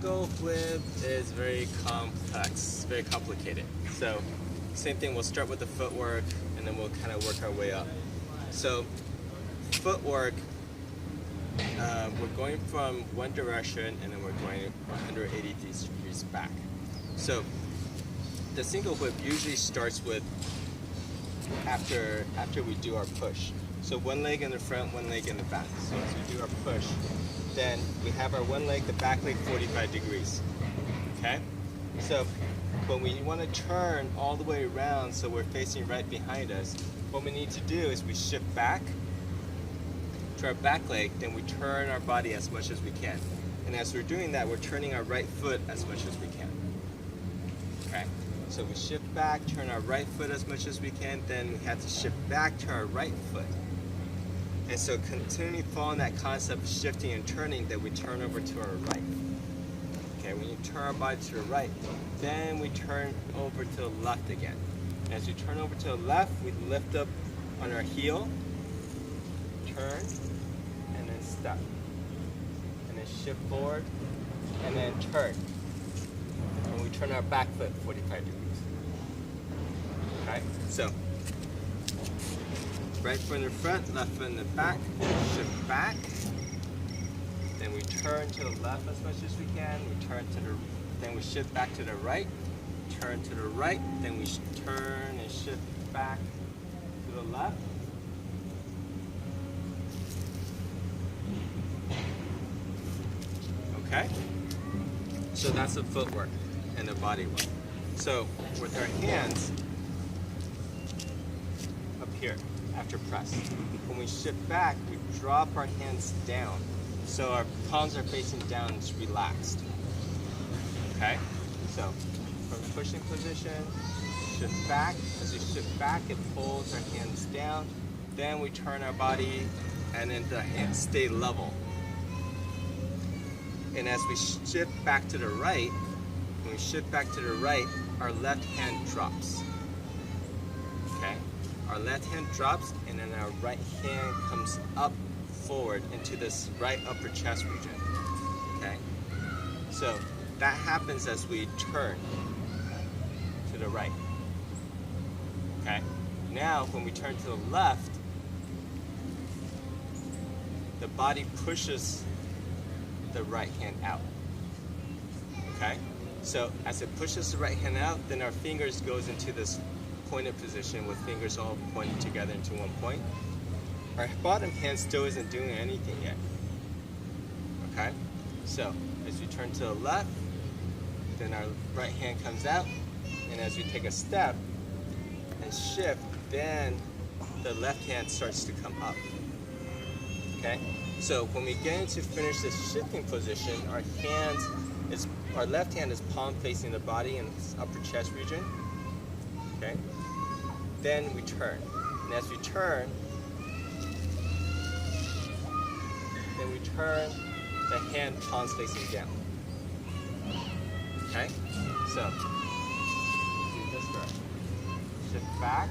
single flip is very complex, very complicated. So same thing, we'll start with the footwork and then we'll kind of work our way up. So footwork, we're going from one direction and then we're going 180 degrees back. So the single whip usually starts with after we do our push. So one leg in the front, one leg in the back. So as we do our push, then we have our one leg, the back leg 45 degrees. Okay? So when we want to turn all the way around so we're facing right behind us, what we need to do is we shift back to our back leg, then we turn our body as much as we can. And as we're doing that, we're turning our right foot as much as we can. Okay? So we shift back, turn our right foot as much as we can, then we have to shift back to our right foot. And so continually following that concept of shifting and turning, then we turn over to our right. Okay, when you turn our body to the right, then we turn over to the left again. And as we turn over to the left, we lift up on our heel, turn, and then step. And then shift forward, and then turn. And we turn our back foot 45 degrees. Okay, so right foot in the front, left foot in the back, shift back. Then we turn to the left as much as we can. We turn to the, then we shift back to the right. Turn to the right. Then we turn and shift back to the left. Okay. So that's the footwork and the body work. So with our hands up here after press, when we shift back, we drop our hands down. So our palms are facing down, it's relaxed. Okay? So from pushing position, shift back. As we shift back, it pulls our hands down. Then we turn our body and then the hands stay level. And as we shift back to the right, when we shift back to the right, our left hand drops. Okay? Our left hand drops and then our right hand comes up forward into this right upper chest region. Okay? So that happens as we turn to the right. Okay? Now when we turn to the left, the body pushes the right hand out. Okay? So as it pushes the right hand out, then our fingers goes into this pointed position with fingers all pointing together into one point. Our bottom hand still isn't doing anything yet. Okay? So as we turn to the left, then our right hand comes out, and as we take a step and shift, then the left hand starts to come up. Okay? So when we get into finish this shifting position, our left hand is palm facing the body in this upper chest region. Okay? Then we turn. And as we turn, then we turn the hand palms facing down. Okay? So do this first. Shift back.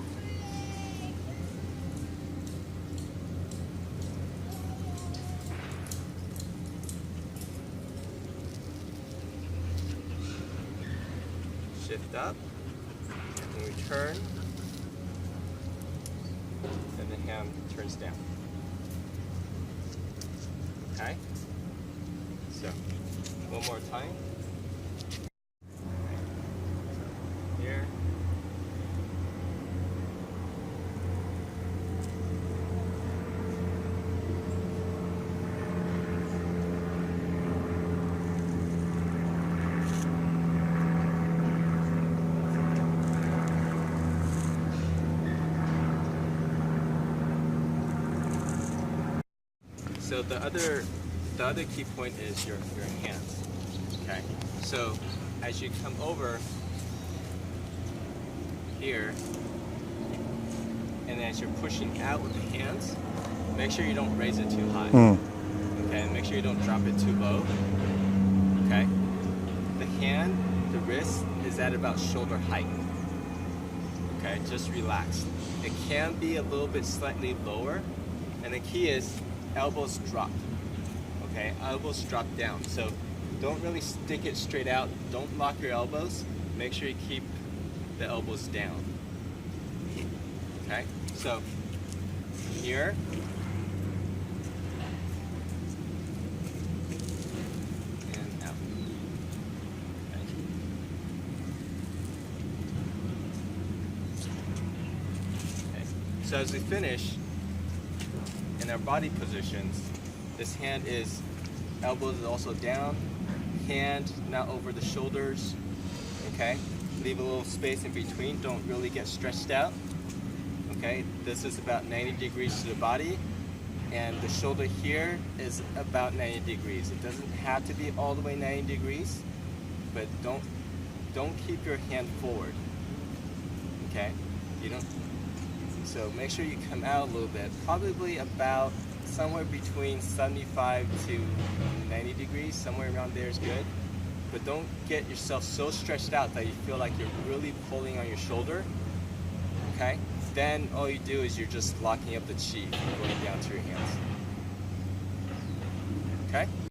Shift up, and we turn, and the hand turns down. Okay? So, one more time. Here. So the other key point is your hands. Okay. So as you come over here, and as you're pushing out with the hands, make sure you don't raise it too high. Okay. And make sure you don't drop it too low. Okay. The hand, the wrist is at about shoulder height. Okay. Just relax. It can be a little bit slightly lower, and the key is elbows drop. Okay, elbows drop down. So Don't really stick it straight out. Don't lock your elbows. Make sure you keep the elbows down. Okay? So, here. And out. Okay. So as we finish, in our body positions, this hand is, elbows is also down, hand not over the shoulders, okay? Leave a little space in between, don't really get stretched out, okay? This is about 90 degrees to the body, and the shoulder here is about 90 degrees. It doesn't have to be all the way 90 degrees, but don't keep your hand forward, okay? You don't. So make sure you come out a little bit, probably about somewhere between 75 to 90 degrees, somewhere around there is good. But don't get yourself so stretched out that you feel like you're really pulling on your shoulder, okay? Then all you do is you're just locking up the chi going down to your hands, okay?